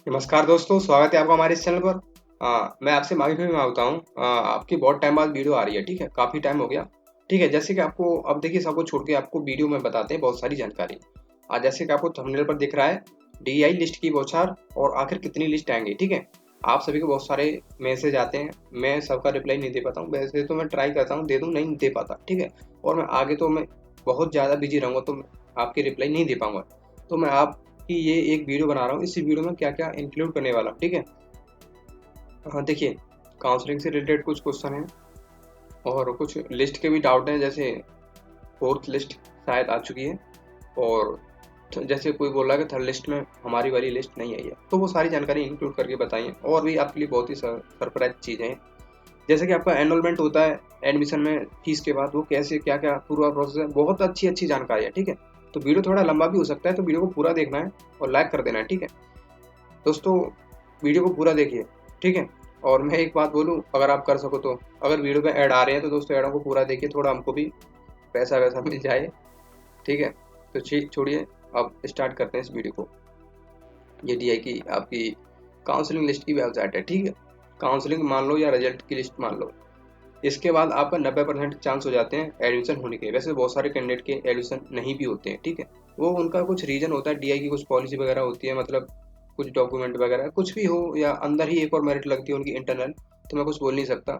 नमस्कार दोस्तों, स्वागत है आपका हमारे इस चैनल पर। मैं आपसे माफी मांगता हूँ। आपकी बहुत टाइम बाद वीडियो आ रही है, ठीक है। काफ़ी टाइम हो गया। ठीक है, जैसे कि आपको अब देखिए, सबको छोड़ के आपको वीडियो में बताते हैं बहुत सारी जानकारी। जैसे कि आपको थंबनेल पर दिख रहा है, डीआई लिस्ट की बौछार और आखिर कितनी लिस्ट आएंगी, ठीक है। आप सभी को बहुत सारे मैसेज आते हैं, मैं सबका रिप्लाई नहीं दे पाता हूँ। वैसे तो मैं ट्राई करता हूँ दे दूँ, नहीं दे पाता, ठीक है। और मैं आगे तो मैं बहुत ज़्यादा बिजी रहूँगा तो आपकी रिप्लाई नहीं दे पाऊंगा। तो मैं आप कि ये एक वीडियो बना रहा हूँ, इस वीडियो में क्या क्या इंक्लूड करने वाला हूँ, ठीक है। हाँ देखिए, काउंसलिंग से रिलेटेड कुछ क्वेश्चन हैं और कुछ लिस्ट के भी डाउट हैं। जैसे फोर्थ लिस्ट शायद आ चुकी है, और जैसे कोई बोला कि थर्ड लिस्ट में हमारी वाली लिस्ट नहीं आई है, तो वो सारी जानकारी इंक्लूड करके बताइए। और भी आपके लिए बहुत ही सरप्राइज चीज़ें हैं। जैसे कि आपका एनरोलमेंट होता है एडमिशन में, फीस के बाद वो कैसे क्या क्या पूरा प्रोसेस है, बहुत अच्छी अच्छी जानकारी है, ठीक है। तो वीडियो थोड़ा लंबा भी हो सकता है, तो वीडियो को पूरा देखना है और लाइक कर देना है, ठीक है दोस्तों। वीडियो को पूरा देखिए, ठीक है। और मैं एक बात बोलूं, अगर आप कर सको तो, अगर वीडियो में ऐड आ रहे हैं तो दोस्तों ऐडों को पूरा देखिए, थोड़ा हमको भी पैसा वैसा मिल जाए, ठीक है। तो छोड़िए, अब स्टार्ट करते हैं इस वीडियो को। ये डीआई की आपकी काउंसलिंग लिस्ट की वेबसाइट है, ठीक है। काउंसलिंग मान लो या रिजल्ट की लिस्ट मान लो, इसके बाद आपका 90% चांस हो जाते हैं एडमिशन होने के। वैसे बहुत सारे कैंडिडेट के एडमिशन नहीं भी होते हैं, ठीक है। वो उनका कुछ रीजन होता है, डीआई की कुछ पॉलिसी वगैरह होती है, मतलब कुछ डॉक्यूमेंट वगैरह कुछ भी हो, या अंदर ही एक और मेरिट लगती है उनकी इंटरनल, तो मैं कुछ बोल नहीं सकता।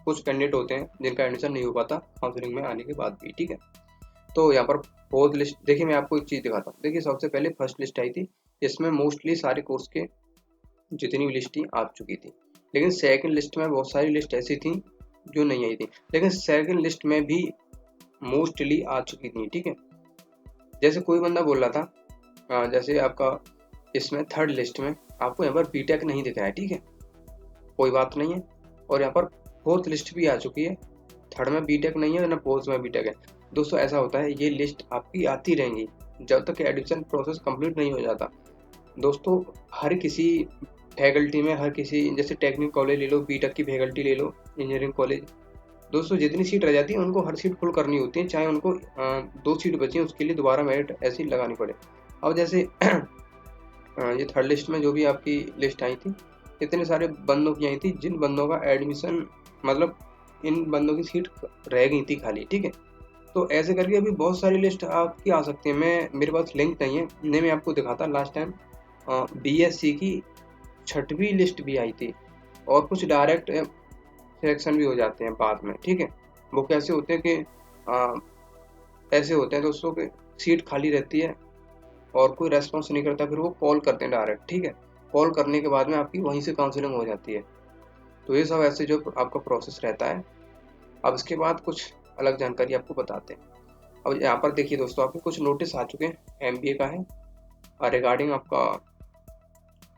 कुछ कैंडिडेट होते हैं जिनका एडमिशन नहीं हो पाता काउंसलिंग में आने के बाद भी, ठीक है। तो यहाँ पर फोर्थ लिस्ट देखिए, मैं आपको एक चीज़ दिखाता हूँ। देखिए, सबसे पहले फर्स्ट लिस्ट आई थी, इसमें मोस्टली सारे कोर्स के जितनी भी लिस्ट आ चुकी थी। लेकिन सेकंड लिस्ट में बहुत सारी लिस्ट ऐसी थी जो नहीं आई थी, लेकिन सेकंड लिस्ट में भी मोस्टली आ चुकी थी, ठीक है। जैसे कोई बंदा बोल रहा था, जैसे आपका इसमें थर्ड लिस्ट में आपको यहाँ पर बीटेक नहीं दिख रहा है, ठीक है। कोई बात नहीं है। और यहाँ पर फोर्थ लिस्ट भी आ चुकी है, थर्ड में बीटेक नहीं है ना फोर्थ में बीटेक है। दोस्तों ऐसा होता है, ये लिस्ट आपकी आती रहेंगी जब तक एडमिशन प्रोसेस कंप्लीट नहीं हो जाता। दोस्तों हर किसी फैकल्टी में, हर किसी, जैसे टेक्निकल कॉलेज ले लो, बीटेक की फैकल्टी ले लो, इंजीनियरिंग कॉलेज, दोस्तों जितनी सीट रह जाती है उनको हर सीट फुल करनी होती है, चाहे उनको 2 सीट बची उसके लिए दोबारा मेरिट ऐसी लगानी पड़े। अब जैसे ये थर्ड लिस्ट में जो भी आपकी लिस्ट आई थी, इतने सारे बंदों की आई थी जिन बंदों का एडमिशन, मतलब इन बंदों की सीट रह गई थी खाली, ठीक है। तो ऐसे करके अभी बहुत सारी लिस्ट आपकी आ सकती है। मैं मेरे पास लिंक नहीं है, नहीं मैं आपको दिखाता लास्ट टाइम। बीएससी की छठवीं लिस्ट भी आई थी, और कुछ डायरेक्ट सिलेक्शन भी हो जाते हैं बाद में, ठीक है। वो कैसे होते हैं कि अ, ऐसे होते हैं दोस्तों कि सीट खाली रहती है और कोई रेस्पॉन्स नहीं करता, फिर वो कॉल करते हैं डायरेक्ट, ठीक है। कॉल करने के बाद में आपकी वहीं से काउंसलिंग हो जाती है। तो ये सब ऐसे जो आपका प्रोसेस रहता है। अब इसके बाद कुछ अलग जानकारी आपको बताते हैं। अब यहाँ पर देखिए दोस्तों, आपके कुछ नोटिस आ चुके हैं। एमबीए का है, रिगार्डिंग आपका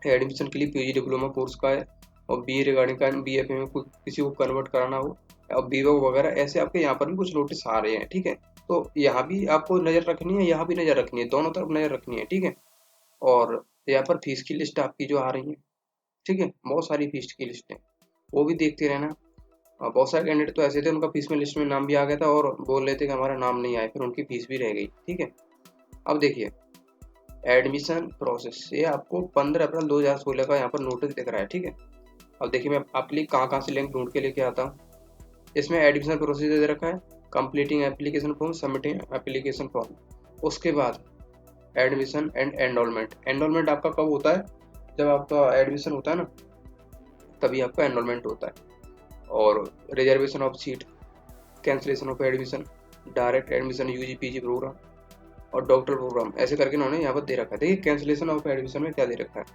एडमिशन के लिए पीजी डिप्लोमा कोर्स का है, और बीए रिगार्डिंग का बीएफए में कुछ किसी को कन्वर्ट कराना हो, और बीवो वगैरह, ऐसे आपके यहाँ पर भी कुछ नोटिस आ रहे हैं, ठीक है। तो यहाँ भी आपको नज़र रखनी है, यहाँ भी नज़र रखनी है, दोनों तरफ नज़र रखनी है, ठीक है। और यहाँ पर फीस की लिस्ट आपकी जो आ रही है, ठीक है, बहुत सारी फीस की लिस्ट है, वो भी देखते रहना। बहुत सारे कैंडिडेट तो ऐसे थे, उनका फीस में लिस्ट में नाम भी आ गया था और बोल रहे थे कि हमारा नाम नहीं आया, फिर उनकी फीस भी रह गई, ठीक है। अब देखिए, एडमिशन प्रोसेस ये आपको 15 अप्रैल 2016 का यहाँ पर नोटिस दिख रहा है, ठीक है। अब देखिए, मैं आपके लिए कहाँ कहाँ से लिंक ढूंढ के लेके आता हूँ। इसमें एडमिशन प्रोसीजर दे रखा है, completing application form, submitting application form. उसके बाद एडमिशन एंड एनरोलमेंट। एनरोलमेंट आपका कब होता है? जब आपका एडमिशन होता है ना, तभी आपका एनरोलमेंट होता है। और reservation of seat, cancellation of admission, direct admission, UG PG programme और डॉक्टर प्रोग्राम, ऐसे करके इन्होंने यहाँ पर दे रखा है। देखिए, कैंसिलेशन ऑफ एडमिशन में क्या दे रखा है,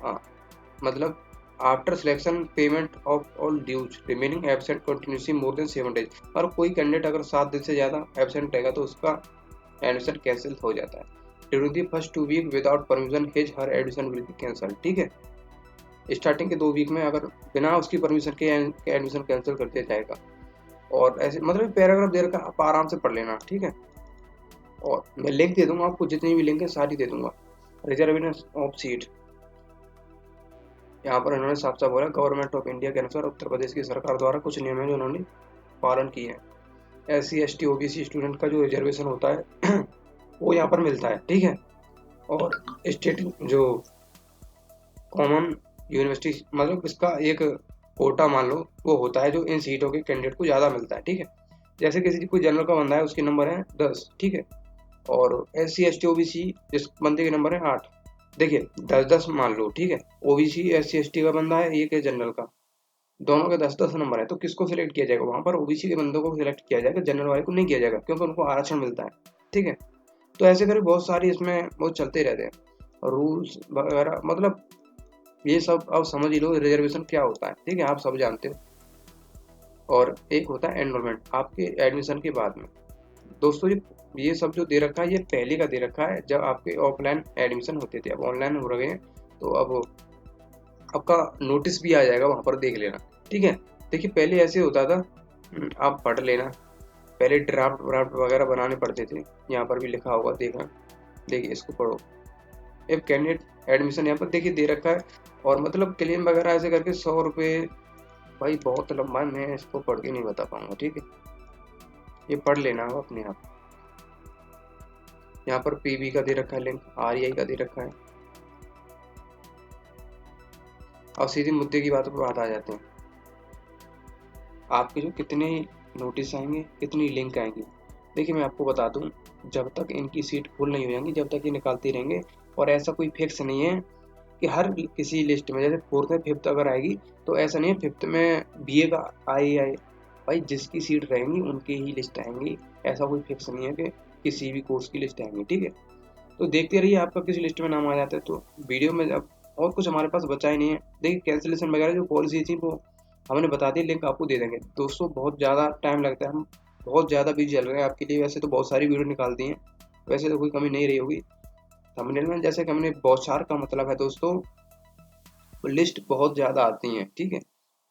हाँ, मतलब after selection payment of all dues remaining absent continuously more than 7 days. और कोई कैंडिडेट अगर 7 दिन से ज़्यादा एबसेंट रहेगा तो उसका एडमिशन कैंसिल हो जाता है। During the first 2 week without permission his her admission will be cancel, ठीक है। स्टार्टिंग के 2 वीक में अगर बिना उसकी परमिशन के एडमिशन कैंसिल कर दिया जाएगा। और ऐसे मतलब पैराग्राफ दे रखा, आप आराम से पढ़ लेना, ठीक है। और मैं लिंक दे दूंगा आपको, जितनी भी लिंक है सारी दे दूंगा। रिजर्वेशन ऑफ सीट, यहाँ पर इन्होंने साफ साफ बोला, गवर्नमेंट ऑफ इंडिया के अनुसार उत्तर प्रदेश की सरकार द्वारा कुछ नियम है जो उन्होंने पालन किए हैं। SC ST OBC स्टूडेंट का जो रिजर्वेशन होता है वो यहाँ पर मिलता है, ठीक है। और स्टेट जो कॉमन यूनिवर्सिटी मतलब इसका एक कोटा मान लो वो होता है जो इन सीटों के कैंडिडेट को ज़्यादा मिलता है, ठीक है। जैसे किसी कोई जनरल का बंदा है उसके नंबर है 10, ठीक है, और SC ST OBC जिस बंदे के नंबर है 8। देखिए 10-10 मान लो, ठीक है। OBC SC ST का बंदा है, एक है जनरल का, दोनों के 10-10 नंबर है, तो किसको सिलेक्ट किया जाएगा? वहां पर OBC के बंदों को सिलेक्ट किया जाएगा, जनरल वाले को नहीं किया जाएगा, क्योंकि उनको आरक्षण मिलता है, ठीक है। तो ऐसे करके बहुत सारी इसमें बहुत चलते रहते हैं रूल्स वगैरह, मतलब ये सब अब समझ ही लो रिजर्वेशन क्या होता है, ठीक है, आप सब जानते हो। और एक होता है एनरोलमेंट आपके एडमिशन के बाद में। दोस्तों ये सब जो दे रखा है ये पहले का दे रखा है जब आपके ऑफलाइन एडमिशन होते थे, अब ऑनलाइन हो रहे हैं, तो अब आपका नोटिस भी आ जाएगा, वहां पर देख लेना, ठीक है। देखिए पहले ऐसे होता था, आप पढ़ लेना, पहले ड्राफ्ट व्राफ्ट वगैरह बनाने पड़ते थे, यहाँ पर भी लिखा होगा, देखना, देखिए इसको पढ़ो। एक कैंडिडेट एडमिशन यहाँ पर देखिए दे रखा है, और मतलब क्लेम वगैरह ऐसे करके 100 रुपये, भाई बहुत लंबा है, मैं इसको पढ़ के नहीं बता पाऊंगा, ठीक है, ये पढ़ लेना हो अपने आप। यहाँ पर PB का दे रखा है लिंक, REI का दे रखा है। और सीधे मुद्दे की बातों पर बात आ जाते हैं, आपके जो कितने नोटिस आएंगे, कितनी लिंक आएंगी। देखिए मैं आपको बता दूं, जब तक इनकी सीट फुल नहीं हो जाएंगी जब तक ये निकालते रहेंगे। और ऐसा कोई फिक्स नहीं है कि हर किसी लिस्ट में, जैसे फोर्थ में फिफ्थ अगर आएगी, तो ऐसा नहीं है फिफ्थ में BA का आए, भाई जिसकी सीट रहेंगी उनकी ही लिस्ट आएंगी, ऐसा कोई फिक्स नहीं है कि किसी भी कोर्स की लिस्ट आएंगी, ठीक है। तो देखते रहिए आपका किसी लिस्ट में नाम आ जाता है तो वीडियो में। अब और कुछ हमारे पास बचा ही नहीं है, देखिए कैंसिलेशन वगैरह जो पॉलिसी थी वो हमने बता दी, लिंक आपको दे देंगे। दोस्तों बहुत ज़्यादा टाइम लगता है, हम बहुत ज़्यादा बिजी चल रहे हैं आपके लिए, वैसे तो बहुत सारी वीडियो निकाल दी हैं, वैसे तो कोई कमी नहीं रही होगी थंबनेल में, जैसे कि हमने बौछार का मतलब है दोस्तों, लिस्ट बहुत ज़्यादा आती हैं, ठीक है,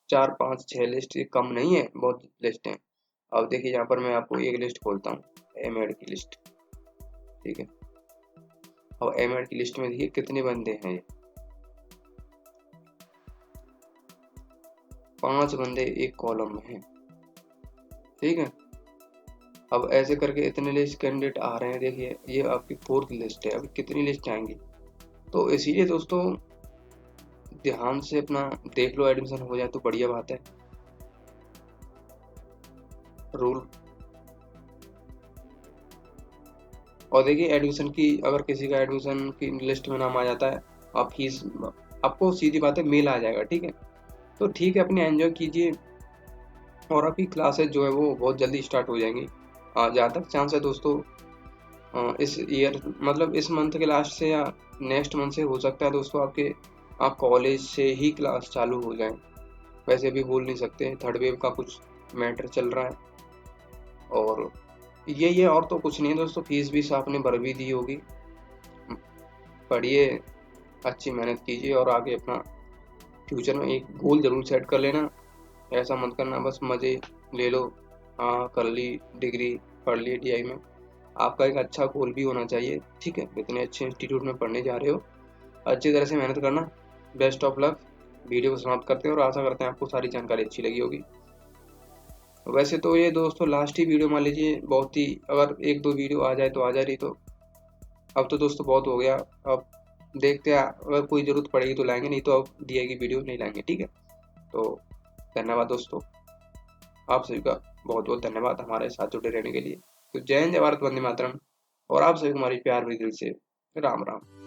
4 5 6 लिस्ट, ये कम नहीं है, बहुत लिस्ट हैं। अब देखिए यहाँ पर मैं आपको एक लिस्ट खोलता हूँ, एमएड की लिस्ट, ठीक है। अब एमएड की लिस्ट में देखिए कितने बंदे हैं, ये 5 बंदे एक कॉलम में हैं, ठीक है। अब ऐसे करके इतने लिस्ट कैंडिडेट आ रहे हैं, देखिए ये आपकी फोर्थ लिस्ट है, अभी कितनी लिस्ट आएंगी। तो इसीलिए दोस्तों ध्यान से अपना देख लो, एडमिशन हो जाए तो बढ़िया बात है। रूल, और देखिए एडमिशन की, अगर किसी का एडमिशन की लिस्ट में नाम आ जाता है, आप फीस, आपको सीधी बात है मेल आ जाएगा, ठीक है। तो ठीक है, अपने एंजॉय कीजिए, और आपकी क्लासेस जो है वो बहुत जल्दी स्टार्ट हो जाएंगी। जहाँ तक चांस है दोस्तों, इस ईयर मतलब इस मंथ के लास्ट से या नेक्स्ट मंथ से हो सकता है दोस्तों आपके, आप कॉलेज से ही क्लास चालू हो जाए। वैसे भी बोल नहीं सकते, थर्ड वेव का कुछ मैटर चल रहा है, और यही है, और तो कुछ नहीं है दोस्तों। फीस भी आपने भर भी दी होगी, पढ़िए, अच्छी मेहनत कीजिए, और आगे अपना फ्यूचर में एक गोल जरूर सेट कर लेना। ऐसा मत करना बस मज़े ले लो, हाँ कर ली डिग्री, पढ़ ली DI में, आपका एक अच्छा गोल भी होना चाहिए, ठीक है। इतने अच्छे इंस्टीट्यूट में पढ़ने जा रहे हो, अच्छी तरह से मेहनत करना। Best of luck. वीडियो को समाप्त करते हैं, और आशा करते हैं आपको सारी जानकारी अच्छी लगी होगी। वैसे तो ये दोस्तों लास्ट ही वीडियो मान लीजिए, बहुत ही, अगर एक दो वीडियो आ जाए तो आ जा रही, तो अब तो दोस्तों बहुत हो गया। अब देखते हैं, अगर कोई ज़रूरत पड़ेगी तो लाएंगे, नहीं तो अब DI की वीडियो नहीं लाएंगे, ठीक है। तो धन्यवाद दोस्तों, आप सभी का बहुत बहुत धन्यवाद हमारे साथ जुड़े रहने के लिए। तो जय हिंद, जय भारत, वंदे मातरम, और आप सभी को हमारी प्यार भरी दिल से राम राम।